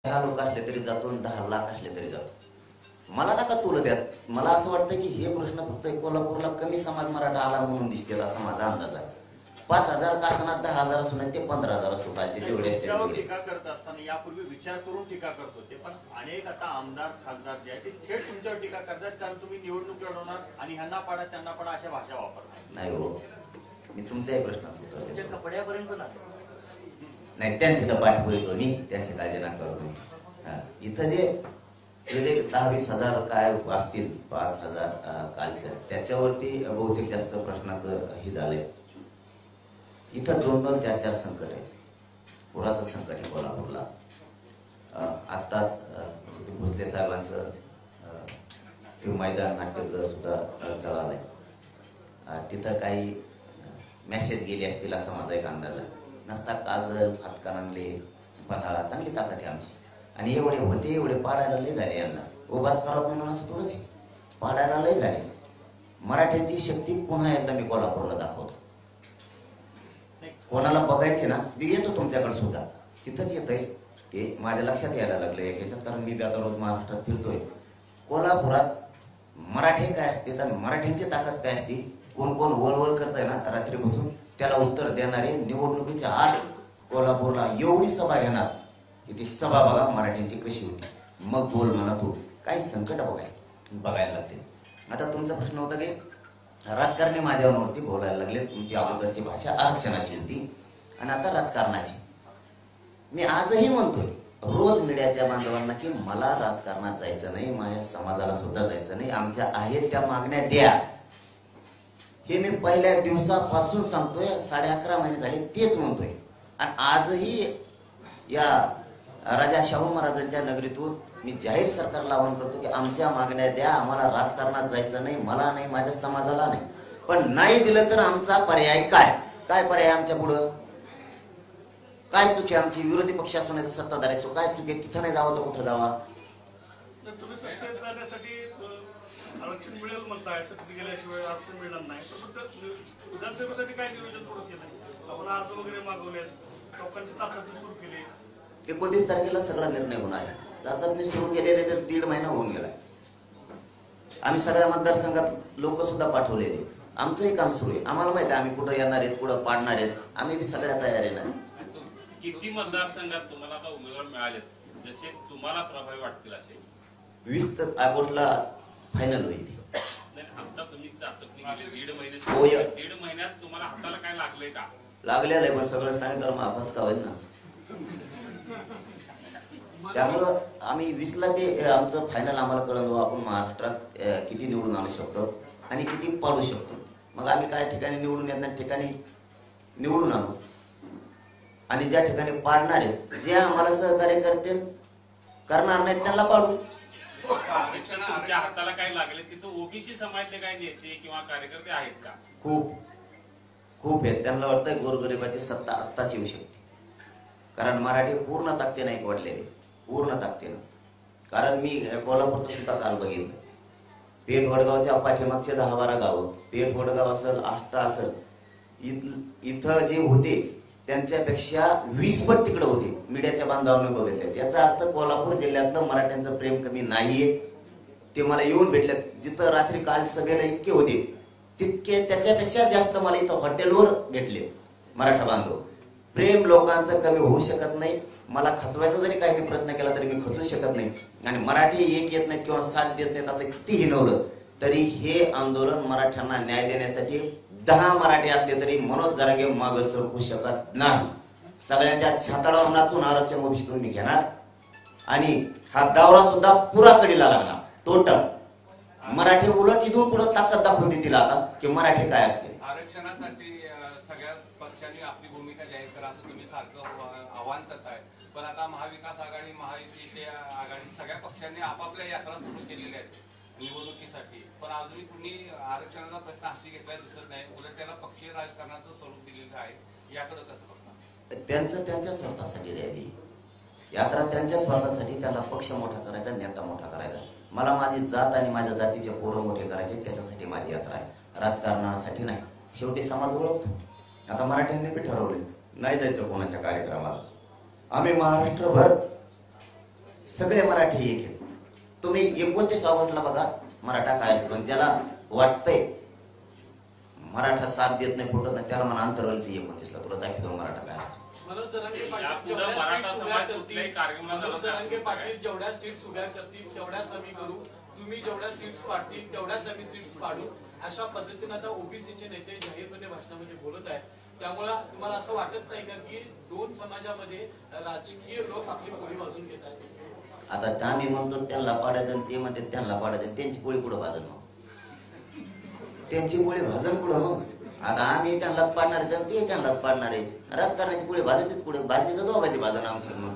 10 लोक असले तरी जातो, 10 लाख असले तरी जातो. मला नका तुला द्या. मला असं वाटतं की हे प्रश्न फक्त कोल्हापूरला कमी समाज मराठा आला म्हणून दिसतील असा माझा अंदाज आहे. 5,000 तासनात 10,000 असून ते 15,000 सुटायचे जेवढे असते. टीका करत असताना यापूर्वी विचार करून टीका करत होते, पण अनेक आता आमदार खासदार जे आहेत ते थेट तुमच्यावर टीका करतात, कारण तुम्ही निवडणूक लढवणार आणि ह्यांना पाडा त्यांना पाडा अशा भाषा वापरतात. नाही हो, मी तुमच्याही प्रश्नाचं उत्तर देतो. कपड्यापर्यंत नाही, त्यांची तर पाठपुरी दोन्ही, त्यांची काळजी नका करू तुम्ही. इथं जे 10-20 हजार काय असतील, 5,000 कालचं, त्याच्यावरती बहुतेक जास्त प्रश्नाचं हे झालंय. इथं 2-2, 4-4 संकट आहेत. पुराचं संकट आहे कोल्हापूरला. आत्ताच भोसले साहेबांचं ते मैदान नाट्यगृह सुद्धा चढालंय. तिथं काही मेसेज गेले असतील असा माझा एक अंदाज आहे. नसता कागद हातकणंगले पन्हाळा चांगली ताकद आहे आमची. आणि एवढे होते एवढे पाडायला लय झाले. यांना उभाच करत म्हणून असं थोडंच आहे, पाडायला लय झाले. मराठ्यांची शक्ती पुन्हा एकदा मी कोल्हापूरला दाखवतो. कोणाला बघायचे ना, मी येतो तुमच्याकडे सुद्धा, तिथंच येतंय ते माझ्या लक्षात यायला लागलं याच्यात. कारण मी आता रोज महाराष्ट्रात फिरतोय. कोल्हापुरात मराठे काय असते तर मराठ्यांची ताकद काय असते, कोण कोण वळवळ करताय ना रात्री बसून त्याला उत्तर देणारे निवडणुकीच्या आत कोल्हापूरला एवढी सभा घेणार की ती सभा बघा मराठ्यांची कशी होती. मग बोल म्हणा तू काही संकट बघायला लागते. आता तुमचा प्रश्न होता की राजकारणी माझ्यावरती बोलायला लागले. तुमची अगोदरची भाषा आरक्षणाची होती आणि आता राजकारणाची. मी आजही म्हणतोय रोज मीडियाच्या बांधवांना की मला राजकारणात जायचं नाही, माझ्या समाजाला सुद्धा जायचं नाही. आमच्या आहेत त्या मागण्या द्या, हे मी पहिल्या दिवसापासून सांगतोय. 11.5 महिने झाले तेच म्हणतोय. आणि आजही या राजा शाहू महाराजांच्या नगरीतून मी जाहीर सरकारला आवाहन करतो की आमच्या मागण्या द्या. आम्हाला राजकारणात जायचं नाही, मला नाही, माझ्या समाजाला नाही. पण नाही दिलं तर आमचा पर्याय काय? काय पर्याय आमच्या पुढं? काय चुकी आमची? विरोधी पक्ष असो नाही तर सत्ताधारी असो, काय चुकी? तिथं नाही जावं तर कुठं जावा? तुम्ही सत्तेत जाण्यासाठी आरक्षण मिळेल म्हणताय, सत्तेत गेल्याशिवाय आरक्षण मिळणार नाही. विधानसभेसाठी काय नियोजन पुढे केलंय? आपण अर्ज वगैरे मागवले, लोकांची चाचणी सुरू केली. 29 तारखेला सगळा निर्णय होणार आहे. चाचपणी सुरू केलेले तर 1.5 महिना होऊन गेलाय. आम्ही सगळ्या मतदारसंघात लोक सुद्धा पाठवलेले. आमचंही काम सुरू आहे. आम्हाला माहिती आहे आम्ही कुठं येणार आहेत, कुठं पाडणार आहेत. आम्ही बी सगळ्या तयारीला. किती मतदारसंघात तुम्हाला आता उमेदवार मिळाले जसे तुम्हाला प्रभावी वाटतील असे? 20 ऑगस्टला फायनल होईल. आता तुम्ही चाचपणी केली 1.5 महिन्यात तुम्हाला हाताला काय लागलंय का? लागलेलं आहे, पण सगळं सांगितलं माफच का होईल ना. त्यामुळं आम्ही 20ला ते आमचं फायनल आम्हाला कळलं आपण महाराष्ट्रात किती निवडून आणू शकतो आणि किती पाडू शकतो. मग आम्ही काय ठिकाणी निवडून येणार ठिकाणी निवडून आणू आणि ज्या ठिकाणी पाडणार आहेत, जे आम्हाला सहकार्य करतील करणार नाहीत त्यांना पाडू. तुमच्या हाताला काय लागले तिथं ओबीसी समाजातले काय नेते किंवा कार्यकर्ते आहेत का? खूप आहेत. त्यांना वाटतंय गोरगरिबाची सत्ता आत्ताच येऊ शकते. कारण मराठी पूर्ण ताकदीने एक वाढलेले, पूर्ण ताकदीनं. कारण मी कोल्हापूरचं सुद्धा काल बघितलं. पेठ वडगावच्या पाठीमागचे 10-12 गावं, पेठ वडगाव असेल, आष्टा असेल, इथं जे होते त्यांच्यापेक्षा 20 पट तिकडे होते. मीडियाच्या बांधवांनी बघितले. याचा अर्थ कोल्हापूर जिल्ह्यातलं मराठ्यांचं प्रेम कमी नाहीये. ते मला येऊन भेटले. जिथं रात्री काल सभेला इतके होते तितके त्याच्यापेक्षा जास्त मला इथं हॉटेलवर भेटले मराठा बांधव. प्रेम लोकांचं कमी होऊ शकत नाही. मला खचवायचा जरी काही प्रयत्न केला तरी मी खचू शकत नाही. आणि मराठी एक येत नाहीत किंवा साथ देत नाहीत असं किती हिनवलं तरी हे आंदोलन मराठ्यांना न्याय देण्यासाठी 10 मराठी असले तरी मनोज जरांगे माग सरकू शकत नाही. सगळ्यांच्या छाताडावर नाचून आरक्षण ओबीसीतून मी घेणार आणि हा दावरा सुद्धा पुरा कडीला लागणार. टोटल मराठी उलट इथून पुढे ताकद दाखवून देतील आता की मराठी काय असते. आरक्षणासाठी सगळ्या पक्षांनी आपली भूमिका जाहीर करा असं तुम्ही सारखं आव्हान करताय. पण आता महाविकास आघाडी, महायुती आघाडी सगळ्या पक्षांनी आपापल्या यात्रा सुरू केलेल्या आहेत निवडणुकीसाठी. पण अजूनही कुणी आरक्षणाचा प्रश्न हाती घेतला दिसत नाही. उलट त्याला पक्षीय राजकारणाचं स्वरूप दिलेलं आहे. याकडे कसं बघता? त्यांच्या स्वतःसाठी रॅली यात्रा, त्यांच्या स्वतःसाठी. त्याला पक्ष मोठा करायचा, नेता मोठा करायचा. मला माझी जात आणि माझ्या जातीचे पोरं मोठे करायचे, त्याच्यासाठी माझी यात्रा आहे, राजकारणासाठी नाही. शेवटी समाज ओळखतो. आता मराठ्यांनी बी ठरवले नाही जायचं कोणाच्या कार्यक्रमाला. आम्ही महाराष्ट्रभर सगळे मराठी एक आहेत. तुम्ही 29 ऑगस्टला बघा मराठा काय असतो, आणि ज्याला वाटतंय मराठा साथ देत नाही, फुटत नाही, त्याला म्हणा अंतरवलती 29ला तुला दाखवतो मराठा काय असतो. मनोज जरांगे पाटील यापुढे जेवढ्या मराठा सीट्स समाज उभ्या कुठल्याही करतील, कार्यक्रमाला मनोज जरांगे जाणार पाटील जेवढ्या सीट्स उभ्या करतील तेवढ्याच आम्ही करू, तुम्ही जेवढ्या सीट्स पाडतील तेवढ्याच आम्ही सीट्स पाडू, अशा पद्धतीने आता ओबीसीचे नेते जाहीरपणे भाषणामध्ये बोलत आहेत. त्यामुळे तुम्हाला असं वाटत नाही का की दोन समाजामध्ये राजकीय लोक आपली पोळी वाजून घेत आहेत? आता त्या मी म्हणतो त्यांना पाडायचं आणि ते म्हणते त्यांना पाडायचं, त्यांची पोळी कुठं भाजन मग? त्यांची पोळी भाजन कुठं मग? आता आम्ही त्यांनाच पाडणार आहे, ते त्यांनाच पाडणार आहे. राजकारणाची पोळी भाजायचीच कुठे? भाजली तर दोघांची भाजन आमची मग.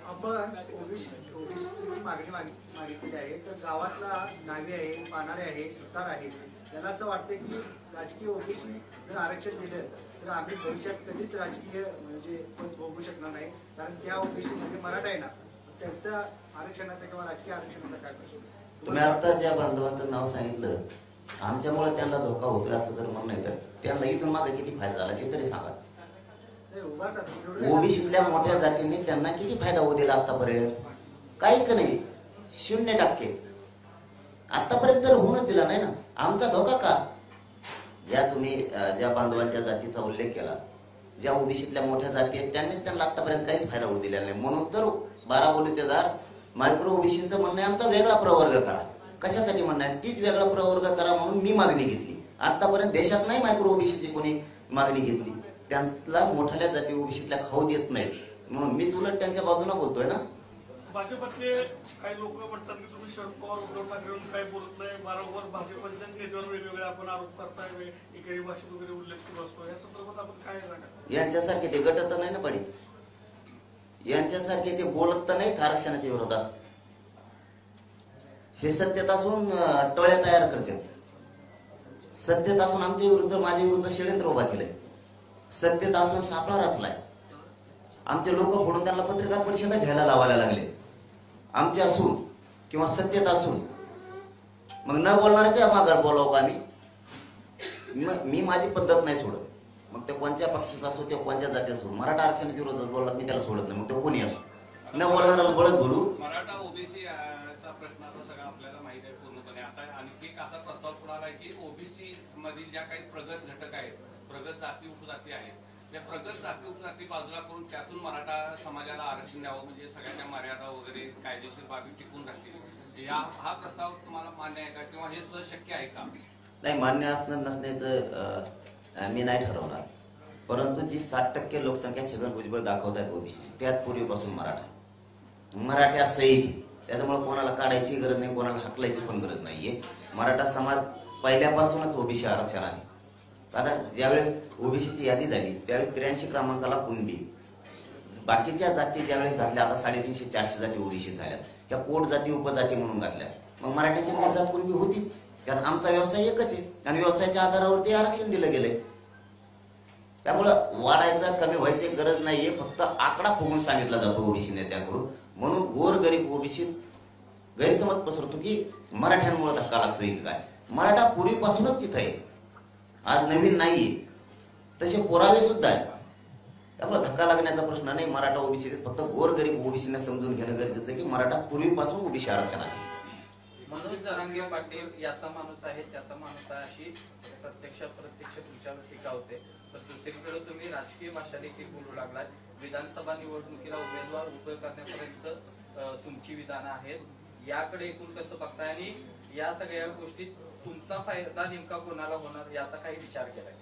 आपण ओबीसी मागणी मागितली आहे, तर गावातला नावी आहे, पानारे आहे, सुतार आहे, त्याला असं वाटतं की राजकीय ओबीसी जर आरक्षण दिलं तर आम्ही भविष्यात कधीच राजकीय म्हणजे पद भोगू शकणार नाही, कारण त्या ओबीसी मध्ये मराठा आहे ना, त्यांचा आरक्षणाचा किंवा राजकीय आरक्षणाचा काय प्रश्न? तुम्ही आता ज्या बांधवांचं नाव सांगितलं, आमच्यामुळे त्यांना धोका होतोय असं जर म्हणणं आहे, तर त्यांना इथून मागे किती फायदा झाला ते तरी सांगा. ओबीसीतल्या मोठ्या जातीने त्यांना किती फायदा होऊ दिला आतापर्यंत? काहीच नाही, 0%. आतापर्यंत तर होऊनच दिला नाही ना. आमचा धोका का? ज्या बांधवांच्या जातीचा उल्लेख केला, ज्या ओबीसीतल्या मोठ्या जाती आहेत त्यांनीच त्यांना आतापर्यंत काहीच फायदा होऊ दिलेला नाही. म्हणून तर 12 बलुतेदार मायक्रो ओबीसीचं म्हणणं आहे आमचा वेगळा प्रवर्ग करा. कशासाठी म्हणणं आहे? तीच वेगळा प्रवर्ग करा म्हणून मी मागणी घेतली. आतापर्यंत देशात नाही मायक्रो ओबीसीची कोणी मागणी घेतली. त्यांना मोठ्या जाती ओबीसीतल्या खाऊ देत नाहीत, म्हणून मीच उलट त्यांच्या बाजूला बोलतोय ना. भाजपचे काही लोक म्हणतात की तुम्ही शरद पवार उद्धव ठाकरेंवर काही बोलत नाही, वारंवार भाजपच्या नेत्यांवर वेगवेगळे आपण आरोप करताय, एकेरी भाषेत वगैरे उल्लेख सुरू असतो, या संदर्भात आपण काय सांगा? यांच्यासारखे ते गटत तर नाही ना पडी, यांच्यासारखे ते बोलत तर नाही आरक्षणाच्या विरोधात. हे सत्तेत असून टोळ्या तयार करतात. सत्तेत असून आमच्या विरुद्ध, माझ्या विरुद्ध षडयंत्र उभा केलंय. सत्तेत असून सापळा रचलाय. आमचे लोक फोडून त्यांना पत्रकार परिषदा घ्यायला लावायला लागले. आमचे असून किंवा सत्तेत असून मग न बोलणाऱ्याच्या माघार बोलावं का आम्ही? मी माझी पद्धत नाही सोडत. मग ते कोणत्या पक्षाचा असो, ते कोणत्या जाती असो, मराठा आरक्षणाच्या विरोधात बोलला मी त्याला सोडत नाही. मग ते कोणी असो, न बोलणारा बोलत बोलू. मराठा ओबीसी चा प्रश्न आता सगळा आपल्याला माहित आहे पूर्णपणे. आता आणखी एक असा प्रस्ताव पुढे आलाय की ओबीसी मधील ज्या काही प्रगत घटक आहेत, प्रगत जाती उपजाती आहेत, त्या प्रगत जाती उपजाती बाजूला करून त्यातून मराठा समाजाला आरक्षण द्यावं, म्हणजे सगळ्यांच्या मर्यादा वगैरे कायदेशीर बाबी टिकून राहतील. हा प्रस्ताव तुम्हाला मान्य आहे का, किंवा हे शक्य आहे का? नाही, मान्य असणं नसण्याचं मी नाही ठरवणार. परंतु जी 60% लोकसंख्या छगन भुजबळ दाखवत आहेत ओबीसी, त्यात पूर्वीपासून मराठा सहित, त्याच्यामुळे कोणाला काढायची गरज नाही, कोणाला हकलायची पण गरज नाहीये. मराठा समाज पहिल्यापासूनच ओबीसी आरक्षण आहे. आता ज्यावेळेस ओबीसीची यादी झाली त्यावेळेस 83 क्रमांकाला कुणबी, बाकीच्या जाती ज्यावेळेस घातल्या, आता 350-400 जाती ओबीसी झाल्या, त्या पोट जाती उपजाती म्हणून घातल्या. मग मराठ्याची पोट जात कुणबी होतीच, कारण आमचा व्यवसाय एकच आहे आणि व्यवसायाच्या आधारावरती आरक्षण दिलं गेलंय. त्यामुळं वाढायचा, कमी व्हायची गरज नाहीये. फक्त आकडा फुगून सांगितला जातो ओबीसी नेत्यांकडून. म्हणून गोर गरीब ओबीसी गैरसमज पसरतो की मराठ्यांमुळे धक्का लागतोय की काय. मराठा पूर्वीपासूनच तिथं आहे, आज नवीन नाहीये. तसे पुरावे सुद्धा आहे. त्यामुळे धक्का लागण्याचा प्रश्न नाही. मराठा ओबीसी फक्त गोर गरीब ओबीसीने समजून घेणं गरजेचं आहे की मराठा पूर्वीपासून ओबीसी आरक्षण आहे. मनोज जरांगे पाटील याचा माणूस आहे, त्याचा माणूस आहे, अशी प्रत्यक्ष तुमच्यावर टीका होते. तर दुसरीकडे तुम्ही राजकीय भाषा देखील बोलू लागलात. विधानसभा निवडणुकीला उमेदवार उभे करण्यापर्यंत तुमची विधानं आहेत. याकडे एकूण कसं बघताय आणि या सगळ्या गोष्टीत तुमचा फायदा नेमका कोणाला होणार याचा काही विचार केलाय?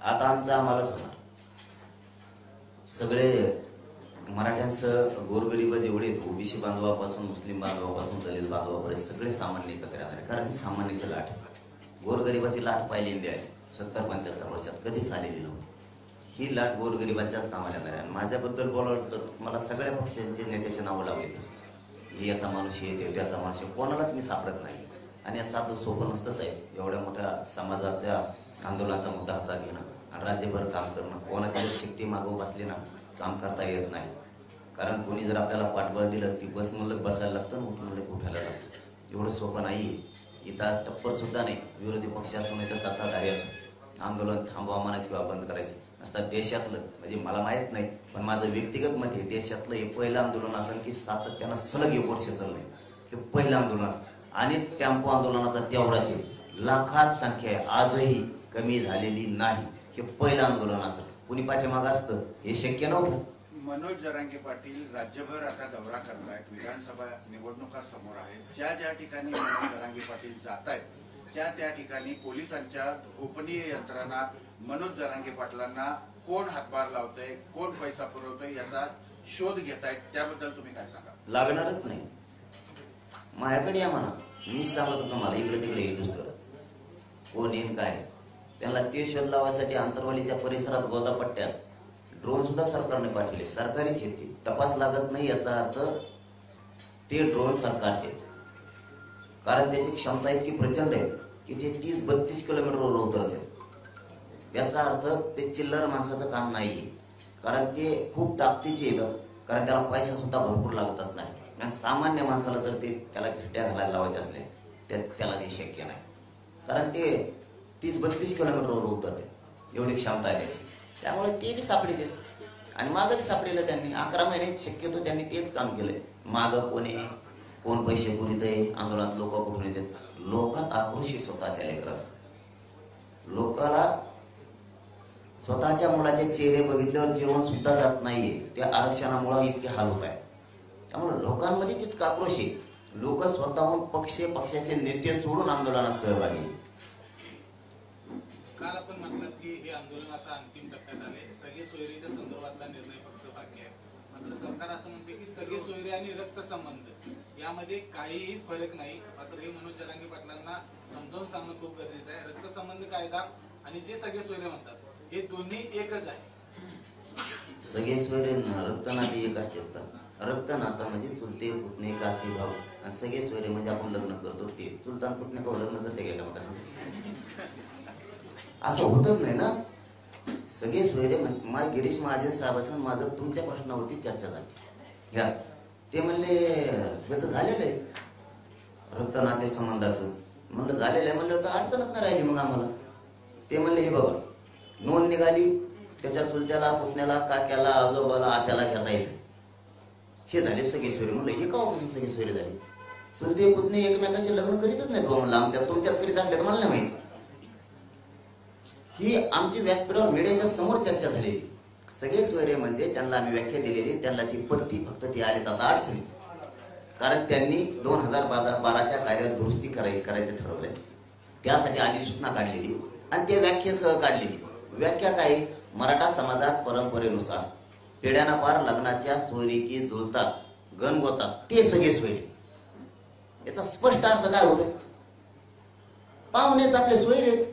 आता आम्हालाच होणार. सगळे मराठ्यांसह गोरगरीब जेवढे ओबीसी बांधवापासून, मुस्लिम बांधवापासून, दलित बांधवापर्यंत सगळे सामान्य एकत्र येणार आहे. कारण ही सामान्याची लाट, गोरगरिबाची लाट पहिल्यांदा आहे 70-75 वर्षात कधीच आलेली नव्हती. ही लाट गोरगरिबांच्याच कामाला येणार आहे. आणि माझ्याबद्दल बोलावं तर मला सगळ्या पक्षांचे नेत्याचे नावं लावले. याचा माणूस येते, त्याचा माणूस, कोणालाच मी सापडत नाही. आणि साधं सोपं नसतं साहेब, एवढ्या मोठ्या समाजाच्या आंदोलनाचा मुद्दा हातात घेणं आणि राज्यभर काम करणं. कोणाची जर शक्ती मागं बसली ना, काम करता येत नाही. कारण कोणी जर आपल्याला पाठबळ दिलं, ती बस म्हणलं बसायला लागतं, उठ म्हणलं उठायला लागतं. एवढं सोपं नाहीये. इथं टप्पर सुद्धा नाही. विरोधी पक्ष असो नाही तर सत्ताधारी असो, आंदोलन थांबवा म्हणायची किंवा बंद करायचे असतात देशातलं, म्हणजे मला माहित नाही पण माझं व्यक्तिगत मत आहे, देशातलं हे पहिलं आंदोलन असेल की सातत्यानं सलग 1 वर्ष चाललंय, हे पहिलं आंदोलन असेल. आणि टेम्पो आंदोलनाचा तेवढाच आहे, लाखात संख्या आहे, आजही कमी झालेली नाही. हे पहिलं आंदोलन असेल, कुणी पाठीमागं असतं हे शक्य नव्हतं. मनोज जरांगे पाटील राज्यभर आता दौरा करतायत, विधानसभा निवडणुका समोर आहेत. ज्या ज्या ठिकाणी मनोज जरांगे पाटील जात आहेत त्या ठिकाणी पोलिसांच्या गोपनीय यंत्रणा मनोज जरांगे पाटलांना कोण हातभार लावतंय, कोण पैसा पुरवतोय याचा शोध घेतायत. त्याबद्दल तुम्ही काय सांगा? लागणारच नाही, माझ्याकडे या म्हणा, मीच सांगत होतो मला इकडे तिकडे येतोच तर कोण येईन काय. त्याला ते शोध लावायसाठी आंतरवालीच्या परिसरात गोदापट्ट्यात ड्रोन सुद्धा सरकारने पाठवले, सरकारीच येते, तपास लागत नाही याचा अर्थ ते ड्रोन सरकारचे, कारण त्याची क्षमता इतकी प्रचंड आहे की ते 30-32 किलोमीटरवर उतरते. याचा अर्थ ते चिल्लर माणसाचं काम नाहीये, कारण ते खूप ताकदीचे येतं, कारण त्याला पैसा सुद्धा भरपूर लागत असणार. आणि सामान्य माणसाला जर ते त्याला घरट्या घालायला लावायचे असले त्याला ते शक्य नाही, कारण ते 30-32 किलोमीटरवर उतरते, एवढी क्षमता आहे त्याची. त्यामुळे ते बी सापडी देत आणि मागं बी सापडेलं त्यांनी. 11 महिने शक्यतो त्यांनी तेच काम केलंय. मागं कोण पैसे पुरीत आहे, आंदोलनात लोक कुठून येतात, लोकात आक्रोश आहे स्वतःच्या लेकराचा. लोकाला स्वतःच्या मुलाचे चेहरे बघितल्यावर जेवण सुद्धा जात नाहीये, त्या आरक्षणामुळे इतके हाल होत आहे. त्यामुळे लोकांमध्येच इतका आक्रोश आहे, लोक स्वतःहून पक्षाचे नेते सोडून आंदोलनात सहभागी. काल आपण म्हटलं की हे आंदोलन आता अंतिम टप्प्यात आले, सगळे सोयरीच्या संदर्भातला निर्णय फक्त बाकी आहे. मात्र सरकार असं म्हणते की सगळे सोयरे आणि रक्तसंबंध यामध्ये काहीही फरक नाही. मात्र हे मनोज जरांगे पाटलांना समजावून सांगणं खूप गरजेचं आहे. रक्तसंबंध कायदा आणि जे सगळे सोयरे म्हणतात हे दोन्ही एकच आहे. सगळे सोयरे रक्तनाते एक असतात का? रक्तनाता म्हणजे चुलते पुतणे काकी भाऊ, आणि सगळे सोयरे म्हणजे आपण लग्न करतो ते. चुलतान पुतणे भाऊ लग्न करते गेला मग असं होतच नाही ना. सगळे सोयरे गिरीश महाजन साहेबांचं माझं तुमच्या प्रश्नावरती चर्चा झाली ह्याच. ते म्हणले हे तर झालेलं आहे रक्तनाते संबंधाचं. म्हणलं झालेलं आहे म्हणलं तर अडचणच नाही राहिली मग आम्हाला. ते म्हणले हे बघा नोंद निघाली, त्याच्या चुलत्याला पुतण्याला काक्याला आजोबाला आत्याला घेता येतं, हे झाले सगळे सोयरे. म्हणलं हे कापासून सगळे सोयरे झाले? चुलते पुतणे एकमेकाशी लग्न करीतच नाहीत म्हणलं, आमच्या तुमच्यात करीत असले तर मला नाही माहित. ही आमची व्यासपीठावर मीडियाच्या समोर चर्चा झालेली. सगळे सोयरे म्हणजे त्यांना आम्ही व्याख्या दिलेली, त्यांना ती पडती, फक्त ती आले आता अडचणीत, कारण त्यांनी 2012च्या कायद्यात दुरुस्ती करायचं ठरवलंय. त्यासाठी अधिसूचना काढलेली आणि त्या व्याख्येसह काढलेली. व्याख्या काय? मराठा समाजात परंपरेनुसार पिढ्याना पार लग्नाच्या सोयरीकी जुळतात, गणगोतात ते सगळे सोयरे. याचा स्पष्ट अर्थ काय होतो? पाहुणेच आपले सोयरेच.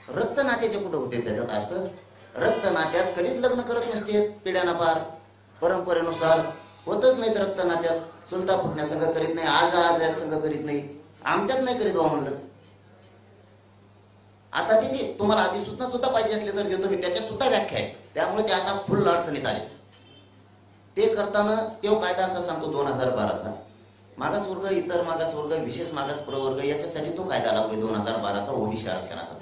रक्त नात्याचे कुठं होते त्याच्यात अर्थ? रक्त नात्यात कधीच लग्न करत नसते पिढ्याना पार, परंपरेनुसार होतच नाहीत रक्त नात्यात. चुलता पुतण्या संघ करीत नाही, आज संघ करीत नाही, आमच्यात नाही करीत बा म्हणलं. आता ते तुम्हाला अधिसूचना सुद्धा पाहिजे असले तर देतो मी, त्याच्यात सुद्धा व्याख्या आहे. त्यामुळे ते आता फुल अडचणीत आले. ते करताना तो कायदा असा सांगतो 2012चा, मागासवर्ग, इतर मागासवर्ग, विशेष मागास प्रवर्ग याच्यासाठी तो कायदा लागतोय 2012चा ओबीसी आरक्षणाचा.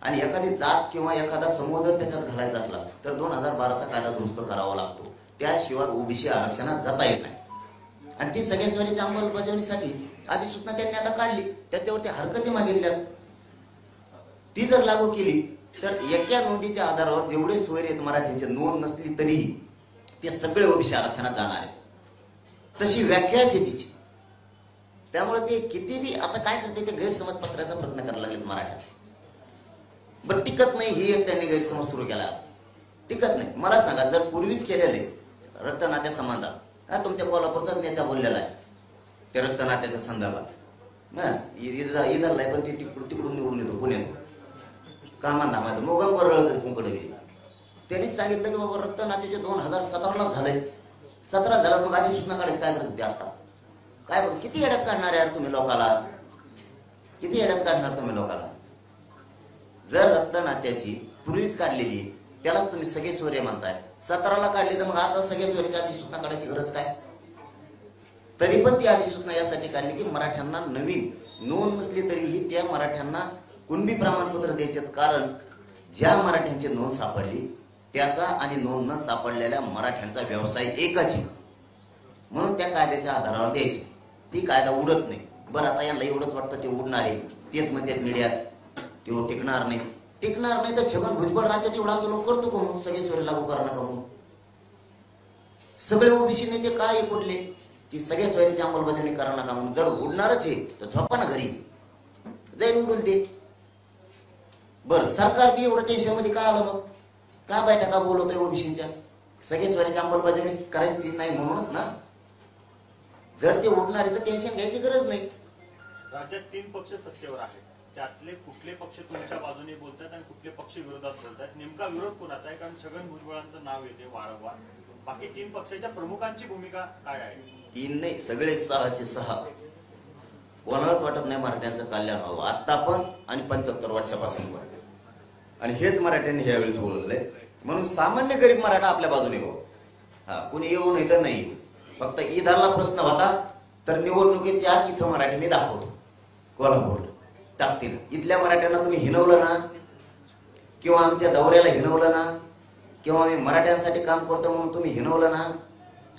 आणि एखादी जात किंवा एखादा समूह जर त्याच्यात घालायचा असला तर 2012चा कायदा दुरुस्त करावा लागतो, त्याशिवाय ओबीसी आरक्षणात जाता येत नाही. आणि ती सगळ्या सोयरीच्या अंमलबजावणीसाठी अधिसूचना त्यांनी आता काढली, त्याच्यावरती हरकती मागितल्या. ती जर लागू केली तर एका नोंदीच्या आधारावर जेवढे सोयरे आहेत मराठीचे, नोंद नसली तरीही ते सगळे ओबीसी आरक्षणात जाणार आहे. तशी व्याख्याच आहे तिची. त्यामुळे ते कितीही आता काय करते, ते गैरसमज पसरायचा प्रयत्न करायला लागलेत मराठ्यात. पण टिकत नाही, ही एक त्यांनी गैरसमज सुरू केला. टिकत नाही. मला सांगा, जर पूर्वीच केलेले रक्तनात्या संबंधात, तुमच्या कोल्हापूरचाच नेता बोललेला आहे ते रक्तनात्याच्या संदर्भात, इधरला आहे, पण ते तिकडून निवडून येतो पुण्यात कामान नामाचं मोगम बरळत तुमकडे गेली. त्यांनीच सांगितलं की बाबा रक्तनात्याचे 2017ला झालंय. 17 झालं, मग आधी सूचना काढायचं काय करत होते आता? काय किती येड्यात काढणार यार तुम्ही लोकाला? किती येड्यात काढणार तुम्ही लोकाला? जर रक्तनात्याची पूर्वीच काढलेली त्यालाच तुम्ही सगळे सोयरे म्हणताय, 17ला काढली तर मग आता सगळे सोयरीची अधिसूचना काढायची गरज काय? तरी पण ती अधिसूचना यासाठी काढली की मराठ्यांना नवीन नोंद नसली तरीही त्या मराठ्यांना कुणबी प्रमाणपत्र द्यायचे. कारण ज्या मराठ्यांची नोंद सापडली त्याचा आणि नोंद न सापडलेल्या मराठ्यांचा व्यवसाय एकच आहे, म्हणून त्या कायद्याच्या आधारावर द्यायचे. ती कायदा उडत नाही. बरं, आता यांना एवढंच वाटतं ते उडणार आहे, तेच म्हणतात मीडियात ते टिकणार नाही. टिकणार नाही तर छगन भुजबळ राज्यात एवढा आंदोलन करतो का म्हणून सगळे सोयरे लागू करा नका म्हणून? सगळे ओबीसी नेते काय कुठले की सगळे सोयरीची अंमलबजावणी करा नका म्हणून? जर उडणारच आहे तर झोपा ना घरी, जाईल उडून दे. बरं, सरकार बी एवढं टेन्शन मध्ये का आलं मग? का बैठका बोलवतोय ओबीसीच्या? सगळे सोयरीची अंमलबजावणी करायची नाही म्हणूनच ना. जर ते उडणार आहे तर टेन्शन घ्यायची गरज नाही. राज्यात 3 पक्ष सत्तेवर आहेत, त्यातले कुठले पक्ष तुमच्या बाजूने बोलतात आणि कुठले पक्ष विरोधात बोलतात? नेमका विरोध कोणाचा आहे? कारण छगन भुजबळांचं नाव येते वारंवार. बाकी 3 पक्षाच्या प्रमुखांची भूमिका काय आहे? 3 नाही, सगळे 6चे 6. कोणालाच वाटत नाही मराठ्यांचं कल्याण व्हावं आता पण आणि 75 वर्षापासून पण. आणि हेच मराठ्यांनी यावेळेस बोलवलंय, म्हणून सामान्य गरीब मराठा आपल्या बाजूने हो. हा, कुणी येऊ नाही तर नाही. फक्त ईदाला प्रश्न होता तर निवडणुकीच्या आत इथं मराठी मी दाखवतो कोल्हापूरला टाकतील. इथल्या मराठ्यांना तुम्ही हिनवलं ना, किंवा आमच्या दौऱ्याला हिनवलं ना, किंवा आम्ही मराठ्यांसाठी काम करतो म्हणून तुम्ही हिनवलं ना,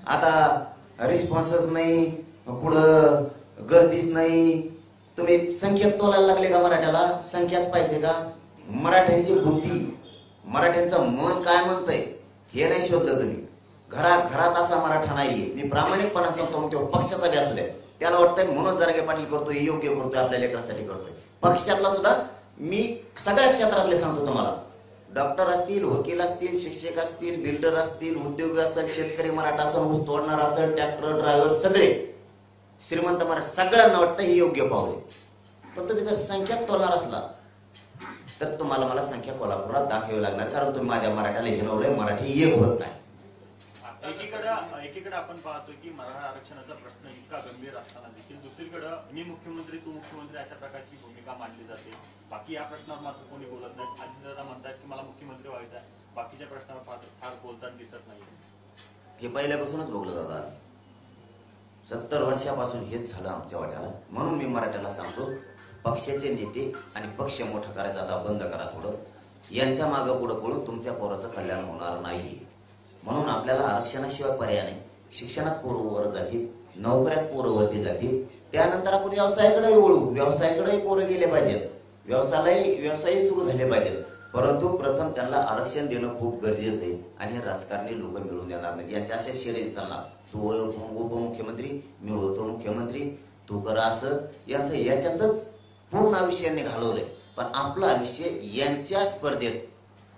आता रिस्पॉन्सच नाही, पुढं गर्दीच नाही. तुम्ही संख्येत तोलायला लागले का? मराठ्याला संख्याच पाहिजे का? मराठ्यांची बुद्धी, मराठ्यांचं मन काय म्हणतंय हे नाही शोधलं तुम्ही. घरात असा मराठा नाहीये. मी प्रामाणिकपणा सांगतो, मग तो पक्षाचा बी असू द्या. त्याला वाटतंय मनोज जरांगे पाटील करतोय योग्य करतोय, आपल्या लेकरांसाठी करतोय. पक्षातला सुद्धा मी सगळ्या क्षेत्रातले सांगतो तुम्हाला, डॉक्टर असतील, वकील असतील, शिक्षक असतील, बिल्डर असतील, उद्योगी असेल, शेतकरी मराठा असेल, ऊस तोडणार असेल, ट्रॅक्टर ड्रायव्हर, सगळे श्रीमंत मराठा, सगळ्यांना वाटतं हे योग्य पावले. पण तुम्ही जर संख्यात तोलणार असला तर तुम्हाला मला संख्या कोल्हापुरात दाखवावी लागणार, कारण तुम्ही माझ्या मराठ्याला हिनवलंय. मराठी एक होत नाही. एकीकडे आपण पाहतोय की मराठा आरक्षणाचा प्रश्न इतका गंभीर असताना देखील दुसरीकडे मी मुख्यमंत्री तू मुख्यमंत्री अशा प्रकारची भूमिका मांडली जाते. बाकी या प्रश्नावर मात्र कोणी बोलत नाही. अजितदादा म्हणतात की मला मुख्यमंत्री व्हायचं आहे, बाकीच्या प्रश्नावर फार बोलताना दिसत नाही. हे पहिल्यापासूनच बघलं दादा, 70 वर्षापासून हेच झालं आमच्या वाट्याला. म्हणून मी मराठ्याला सांगतो, पक्षाचे नेते आणि पक्ष मोठं करायचं आता बंद करा थोडं. यांच्या मागं पुढं पडून तुमच्या पोराचं कल्याण होणार नाही. म्हणून आपल्याला आरक्षणाशिवाय पर्याय नाही. शिक्षणात पोरं वर जातील, नोकऱ्यात पोरं वरती जातील, त्यानंतर आपण व्यवसायाकडे वळू. व्यवसायाकडे पोरं गेले पाहिजेत, व्यवसायही सुरू झाले पाहिजेत. परंतु प्रथम त्यांना आरक्षण देणं खूप गरजेचं आहे. आणि हे राजकारणी लोक मिळून देणार नाहीत. यांच्या अशा शर्यती चालणार, तू उपमुख्यमंत्री, मी होतो मुख्यमंत्री, तू करा असं. याच्यातच पूर्ण आयुष्याने घालवलंय. पण आपलं आयुष्य यांच्या स्पर्धेत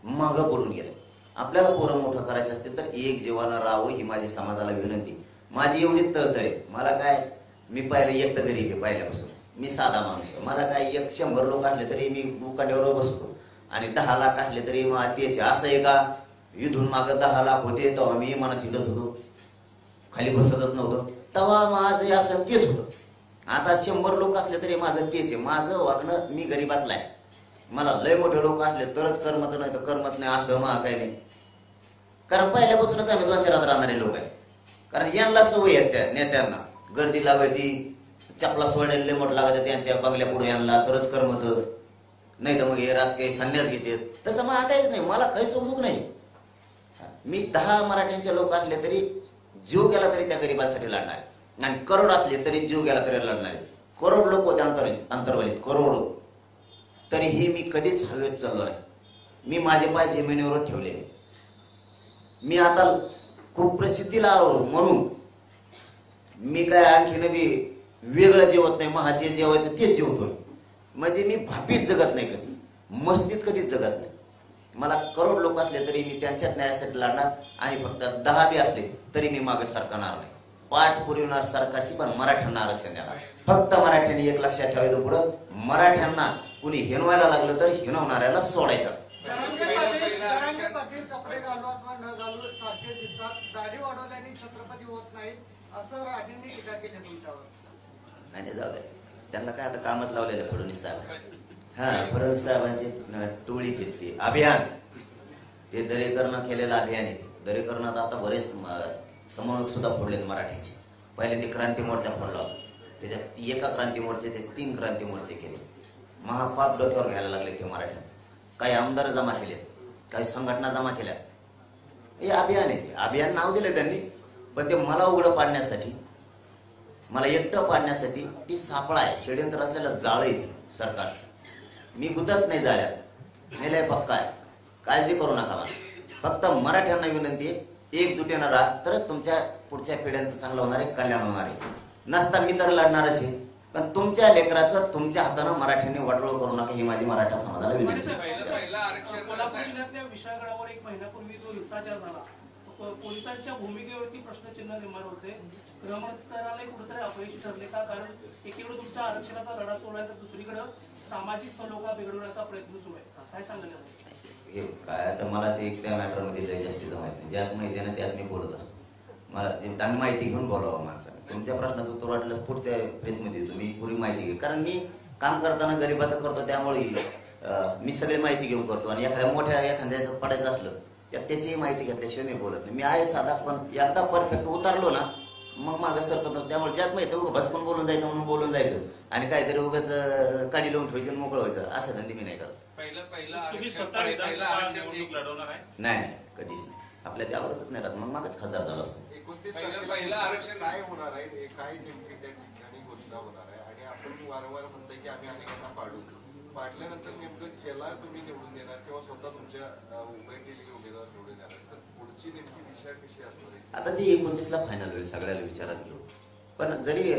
मागं पडून गेलंय. आपल्याला पोरं मोठं करायचं असते तर एक जीवानं राहावं ही माझी समाजाला विनंती. माझी एवढीच तळतळ आहे. मला काय, मी पहिले एक तर गरीब आहे पहिल्यापासून, मी साधा माणूस आहे. मला काय 100 लोक असले तरी मी उकाड्यावर बसतो, आणि 10 लाख असले तरी मग तेच असं आहे का? इथून मागं 10 लाख होते तेव्हा मी मनात हिंडत होतो, खाली बसतच नव्हतं. तेव्हा माझं असं तेच होतं. आता 100 लोक असले तरी माझं तेच आहे. माझं वागणं, मी गरीबातला आहे. मला लय मोठे लोक असले तरच करमत, नाही तर करमत नाही असं मग काय नाही. कारण पहिल्यापासूनच आम्ही 2 4 राहणारे लोक आहे. कारण यांना सवय आहेत त्या नेत्यांना, गर्दी लागायची, चपला सोडलेले मोठ लागायचं त्यांच्या बंगल्या पुढे यांना तरच करमत, नाही तर मग हे राजकीय संन्यास घेतात. तसं मला काहीच नाही, मला काही सुखदुख नाही. मी 10 मराठ्यांचे लोक आणले तरी जीव गेला तरी त्या गरिबांसाठी लढणार, आणि करोड असले तरी जीव गेला तरी लढणार. करोड लोक होते अंतर्वलीत, करोड, तरीही मी कधीच हवेत चाललो नाही. मी माझे पाय जमिनीवर ठेवलेले. मी आता खूप प्रसिद्धीला आलो म्हणून मी काय आणखीन बी वेगळं जेवत नाही. महाचे जेवायचं तेच जेवतो. म्हणजे मी भापीत जगत नाही, कधीच मस्तीत कधीच जगत नाही. मला करोड लोक असले तरी मी त्यांच्याच न्यायासाठी लढणार, आणि फक्त 10 बी असले तरी मी मागे सरकणार नाही. पाठ पुरवणार सरकारची, पण मराठ्यांना आरक्षण देणार. फक्त मराठ्यांनी एक लक्षात ठेवायचं, पुढं मराठ्यांना कुणी हिनवायला लागलं तर हिनवणाऱ्याला सोडायचं. पाटील कपडे घालू अथवा न घालू सारखे दिसतात, दाढी वाढवल्याने छत्रपती होत नाही असं राजेंनी टीका केली तुमच्यावर. नाही जाऊ दे, त्यांना काय आता कामात लावलेलं फडणवीस साहेब. हा, फडणवीस साहेबांची टोळी घेतली अभियान, ते दरेकरण केलेलं अभियान आहे. दरेकरणात आता बरेच समन्वयक सुद्धा फोडलेत मराठ्याचे. पहिले ते क्रांती मोर्चा फोडला होता, त्याच्यात एका क्रांती मोर्चे ते 3 क्रांती मोर्चे केले. महापाप डोक्यावर घ्यायला लागले ते मराठ्यांचं. काही आमदार जमा केले, काही संघटना जमा केल्या. हे अभियान आहे, ते अभियान नाव दिलं त्यांनी, पण ते मला उघडं पाडण्यासाठी, मला एकटं पाडण्यासाठी ती सापळा आहे, षड्यंत्र असलेलं जाळं आहे ते सरकारचं. मी गुदत नाही जाळ्यात, मेलाय पक्का आहे, काळजी करू नका मला. फक्त मराठ्यांना विनंती आहे, एकजुटीनं राहा, तरच तुमच्या पुढच्या पिढ्यांचं चांगलं होणार आहे, कल्याण होणार आहे. नसता मी तर लढणारच आहे, पण तुमच्या लेकराचं तुमच्या हातानं मराठ्यांनी वाटोळ करू नका, ही माझी मराठा समाजाला विनंती आहे. पहिलं आरक्षण कोल्हापूर जिल्ह्यातल्या विशाळगडावर 1 महिन्यापूर्वी जो हिंसाचार झाला, पोलिसांच्या भूमिकेवरती प्रश्नचिन्ह निर्माण होते. गृहमंत्रालय कुठेतरी अपयशी ठरले का? कारण एकीकडे तुमच्या आरक्षणाचा लढा सुरू आहे, तर दुसरीकडे सामाजिक सलोखा बिघडवण्याचा प्रयत्न सुरू आहे. काय सांगाल? हे काय आता मला ते त्या मॅटरमध्ये लय जास्तीचं माहिती नाही, ज्यात माहिती आहे ना त्यात मी बोलत असतो. मला त्यांनी माहिती घेऊन बोलावं माणसाने. तुमच्या प्रश्नाचं उत्तर वाटलं पुढच्या प्रेसमध्ये तुम्ही पुरी माहिती घे, कारण मी काम करताना गरीबाचं करतो, त्यामुळे मी सगळी माहिती घेऊन करतो. आणि एखाद्याचं पडायचं असलं तर त्याची माहिती घेतल्याशिवाय मी बोलत नाही. मी आहे साधा, पण एकदा परफेक्ट उतरलो ना मग मागं सरकत असतो. त्यामुळे ज्यात माहिती उगं भसकून बोलून जायचं म्हणून बोलून जायचं आणि काहीतरी उगाच काडी लावून ठेवायचं आणि मोकळं व्हायचं, असं धंदे मी नाही करत. तुम्ही स्वतः विधानसभा निवडणूक लढवणार आहे? नाही, कधीच नाही. आपल्या त्या आवडतच नाही राहत, मग मागच खासदार झाला असतो. 29 पहिलं आरक्षण काय होणार आहे, काय नेमकी त्या ठिकाणी घोषणा होणार आहे? आणि आपण वारंवार म्हणतोय की आम्ही अनेकांना पाडल्यानंतर नेमकं केला तुम्ही निवडून देणार किंवा स्वतः तुमच्या उभे केलेले उमेदवार निवडून देणार, तर पुढची नेमकी दिशा कशी असणार आहे? आता ती 29ला फायनल होईल, सगळ्याला विचारात घेऊ. पण जरी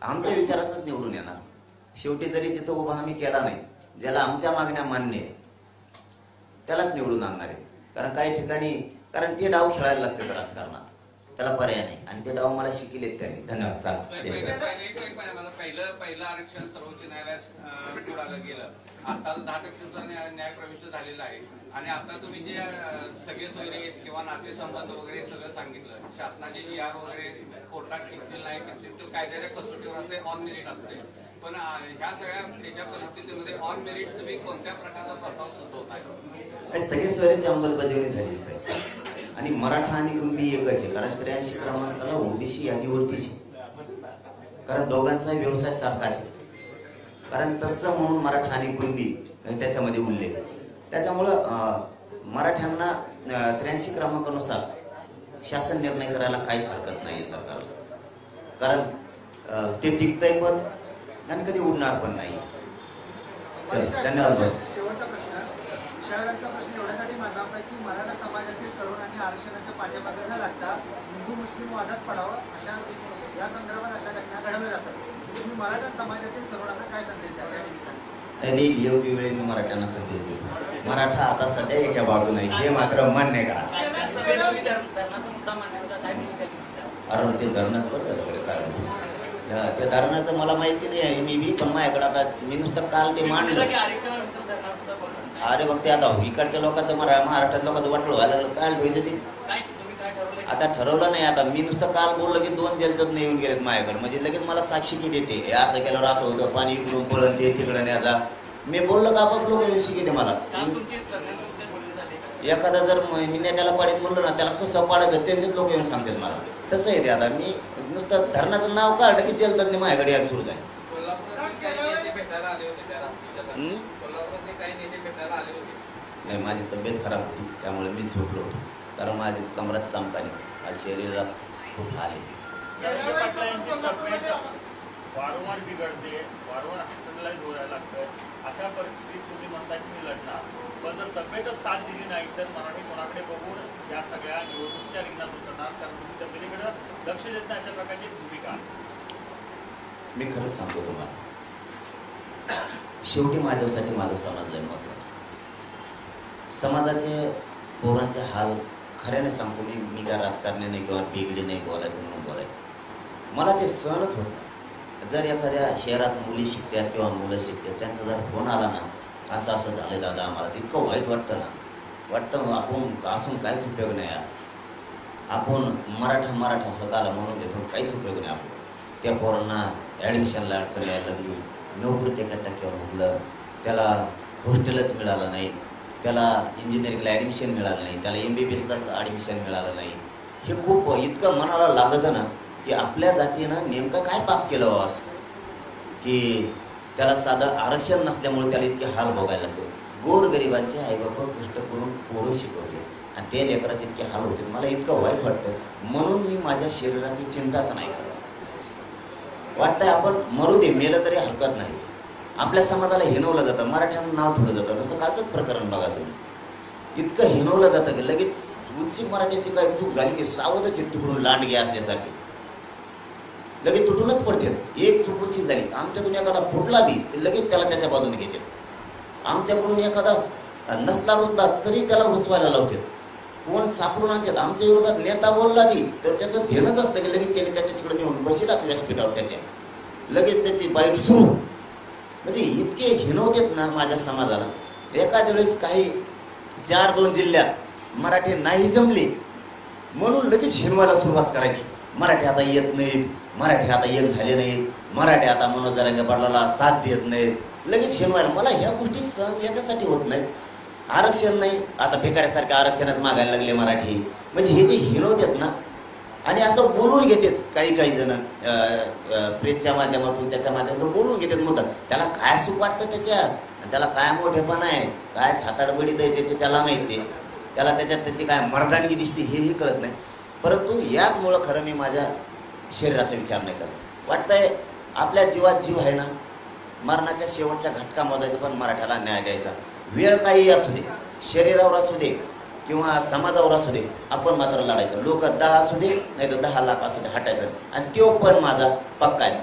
आमच्या विचारातच निवडून येणार, शेवटी जरी जिथं उभा आम्ही केला नाही, ज्याला आमच्या मागण्या मान्य आहेत त्यालाच निवडून आणणार आहे. कारण काही ठिकाणी, कारण ते डाव खेळायला लागतात राजकारणात, त्याला पर्याय नाही. आणि ते डाव मला शिकलेत त्यांनी. धन्यवाद. चला. पहिलं आरक्षण सर्वोच्च न्यायालयात निवडायला गेलं, आता 10% न्याय प्रविष्ट झालेला आहे. आणि आता तुम्ही जे सगळे सोयरे किंवा नातेसंबंध वगैरे सगळं सांगितलं, शासनाचे जी आर वगैरे कोर्टात टिकतील नाही टिकतील ते कायद्याच्या कसोटीवर असते, ऑन मेरिट असते. पण ह्या सगळ्या त्याच्या परिस्थितीमध्ये ऑन मेरिट तुम्ही कोणत्या प्रकारचा प्रस्ताव सुचवताय? सगळे सोयऱ्यांची अंमलबजावणी झालीच पाहिजे. आणि मराठा आणि कुणबी एकच आहे, कारण 83 क्रमांकाला ओबीसी यादीवरतीच आहे, कारण दोघांचा व्यवसाय सारखाच आहे. कारण तसं म्हणून मराठा आणि कुणबी त्याच्यामध्ये उल्लेख. त्याच्यामुळं मराठ्यांना 83 क्रमांकानुसार शासन निर्णय करायला काहीच हरकत नाही सरकारला, कारण ते टिकतंय पण आणि कधी उडणार पण नाही. चल, धन्यवाद. शेवटचा प्रश्न, विशाळगडचा प्रश्न एवढ्यासाठी मांडला होता की मराठा समाजातील तरुणांनी आरक्षणाच्या पाठीमागे न लागता हिंदू मुस्लिम वादात पडावं, अशा या संदर्भात अशा घटना घडवल्या जातात. तुम्ही मराठा समाजातील तरुणांना काय संदेश द्याल या ठिकाणी? आणि योग्य वेळी मी मराठ्यांना संदेश देतो. मराठा आता सध्या एका बाजू नाही, हे मात्र मान्य करा. अरे ते धरणच बरं काय त्या धरणाचं मला माहिती नाही आहे, मी पण माझ्याकडे आता मी नुसतं काल ते मांडलं. अरे बघ ते आता इकडच्या लोकांचं महाराष्ट्रात लोकांचं वाटलं व्हायला लागलं, काय व्हायचं ते आता ठरवलं नाही. आता मी नुसतं काल बोललो की 2 जलतज्ञ येऊन गेलेत माझ्याकडे, म्हणजे लगेच मला साक्षी की देते, हे असं केल्यावर असं होतं, पाणी इकडून पळण ते तिकडं न्यायचा. मी बोललो का आपण लोक येऊन शिकी दे मला. एखादा जर मी त्याला पाडीत म्हणलो ना, त्याला कसं पाडायचं त्यांचेच लोक येऊन सांगतात मला. तसं आहे ते. आता मी नुसतं धरणाचं नाव काढलं की जलतज्ञ माझ्याकडे यायला सुरू झाले. नाही, माझी तब्येत खराब होती त्यामुळे मी झोपलो होतो, कारण माझी कमरात चमकाने आज शरीरात खूप हाल आहे. वारंवार बिघडते, वारंवार हॉस्पिटलाइज व्हायला लागतं. अशा परिस्थितीत तुम्ही म्हणता की मी लढणार, पण जर तब्येतच साथ दिली नाही तर मराठी कोणाकडे बघून या सगळ्या निवडणुकीच्या रिंगणात उतरणार, कारण तुम्ही तब्येतीकडे लक्ष देत नाही, अशा प्रकारची भूमिका. मी खरंच सांगतो तुम्हाला, शेवटी माझ्यासाठी माझा समाज लय महत्वाचा. समाजाचे पोरांचे हाल खऱ्याने सांगतो मी काय राजकारणी नाही किंवा बिगडी नाही बोलायचं म्हणून बोलायचं, मला ते सहनच होत नाही. जर एखाद्या शहरात मुली शिकतात किंवा मुलं शिकतात, त्यांचा जर फोन आला ना, असं असं झालं दादा आम्हाला, इतकं वाईट वाटतं ना. वाटतं आपण असून काहीच उपयोग नाही यार, आपण मराठा स्वतःला म्हणून घेतो, काहीच उपयोग नाही. आपण त्या पोरांना ॲडमिशनला अडचण यायला लागली, नोकरी ते टक्क्यावर उठलं, त्याला हॉस्टेलच मिळालं नाही, त्याला इंजिनिअरिंगला ॲडमिशन मिळालं नाही, त्याला MBBSलाच ॲडमिशन मिळालं नाही. हे खूप इतकं मनाला लागतं ना की आपल्या जातीनं नेमकं काय पाप केलं असं की त्याला साधं आरक्षण नसल्यामुळे त्याला इतके हाल भोगायला लागतात. गोरगरिबांचे आईबाप कष्ट करून पोरं शिकवते आणि ते लेकराचे इतके हाल होते. मला इतकं वाईट वाटतं, म्हणून मी माझ्या शरीराची चिंताच नाही करत. वाटतंय आपण मरू दे, मेलं तरी हरकत नाही. आपल्या समाजाला हिनवलं जातं, मराठ्यांना नाव ठेवलं जातं. नुसतं कालचंच प्रकरण बघा तुम्ही, इतकं हिनवलं जातं की लगेच उलसिक मराठ्याची काही चूक झाली की सावधच तिकडून लांडगे असल्यासारखे लगेच तुटूनच पडते. एक चूक उलसिक झाली, आमच्याकडून एखादा फुटला बी लगेच त्याला त्याच्या बाजूने घेते. आमच्याकडून एखादा नसला रुसला तरी त्याला रुसवायला लावतात. कोण सापडून आणतात. आमच्या विरोधात नेता बोलला बी तर त्याचं ध्येयच असतं की लगेच त्याने त्याच्या तिकडे नेऊन बसेलाच व्यासपीठावर त्याच्या लगेच त्याची बाईट सुरू. म्हणजे इतके हिनवतात ना माझ्या समाजाला. एखाद्या वेळेस काही 4-2 जिल्ह्यात मराठी नाही जमले म्हणून लगेच हिनवायला सुरुवात करायची. मराठी आता येत नाहीत, मराठी आता एक झाले नाहीत, मराठी आता मनोज जरांगे पाटलाला साथ देत नाहीत, लगेच हिनवायला. मला ह्या गोष्टी सहन याच्यासाठी होत नाहीत. आरक्षण नाही, आता भिकाऱ्यासारखं आरक्षणच मागायला लागले मराठी. म्हणजे हे जे हिनवतात ना आणि असं बोलून घेतात काही जण प्रेसच्या माध्यमातून त्याच्या माध्यमातून बोलून घेतात मोठं. त्याला काय सुख वाटतं त्याच्यात, त्याला काय मोठेपणा आहे, काय छाताडबडीत आहे त्याचे त्याला माहिती. त्याला त्याच्यात त्याची काय मर्दानगी दिसते हेही कळत नाही. परंतु याचमुळं खरं मी माझ्या शरीराचा विचार नाही करत. वाटतंय आपल्या जीवात जीव आहे ना, मरणाच्या शेवटच्या घटका मोजायचा पण मराठ्याला न्याय द्यायचा. वेळ काही असू दे, शरीरावर असू दे किंवा समाजावर असू दे, आपण मात्र लढायचं. लोक 10 असू दे नाही तर 10 लाख असू दे, हटायचं. आणि तो पण माझा पक्का आहे.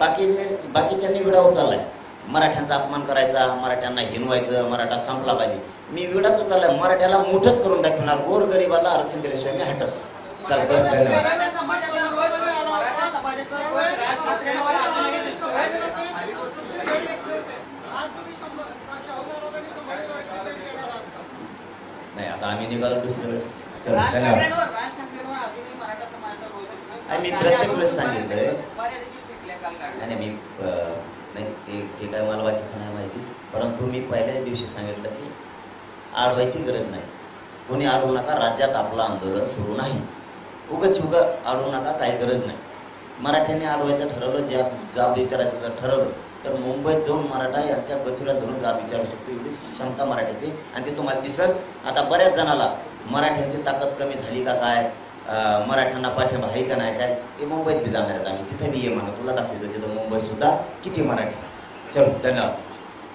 बाकीच्यांनी विडावर चाललाय मराठ्यांचा अपमान करायचा, मराठ्यांना हिनवायचं, मराठा संपला पाहिजे. मी विडाच उचललाय, मराठ्याला मोठंच करून दाखवणार. गोरगरिबाला आरक्षण दिल्याशिवाय मी हटत. चला बस, धन्यवाद. नाही आता आम्ही निघालो दुसऱ्या वेळेस. चला धन्यवाद. आणि मी प्रत्येक वेळेस सांगितलंय आणि मी नाही ते काय मला बाकीचं नाही माहिती, परंतु मी पहिल्याच दिवशी सांगितलं की अडवायची गरज नाही. कोणी अडवू नका, राज्यात आपलं आंदोलन सुरू नाही. उगाच अडवू नका, काही गरज नाही. मराठ्यांनी अडवायचं ठरवलं, जाब विचारायचं ठरवलं तर मुंबईत जाऊन मराठा यांच्या गचुऱ्या धरून जाब विचारू शकतो, एवढी क्षमता मराठ्याची. आणि ते तुम्हाला दिसल. आता बऱ्याच जणाला मराठ्यांची ताकद कमी झाली का काय, मराठ्यांना पाठिंबा आहे का नाही काय, ते मुंबईत बी जाणार आहेत. आम्ही तिथे बी ये म्हणा, तुला दाखवतो तिथं मुंबईत सुद्धा किती मराठी. चलो धन्यवाद.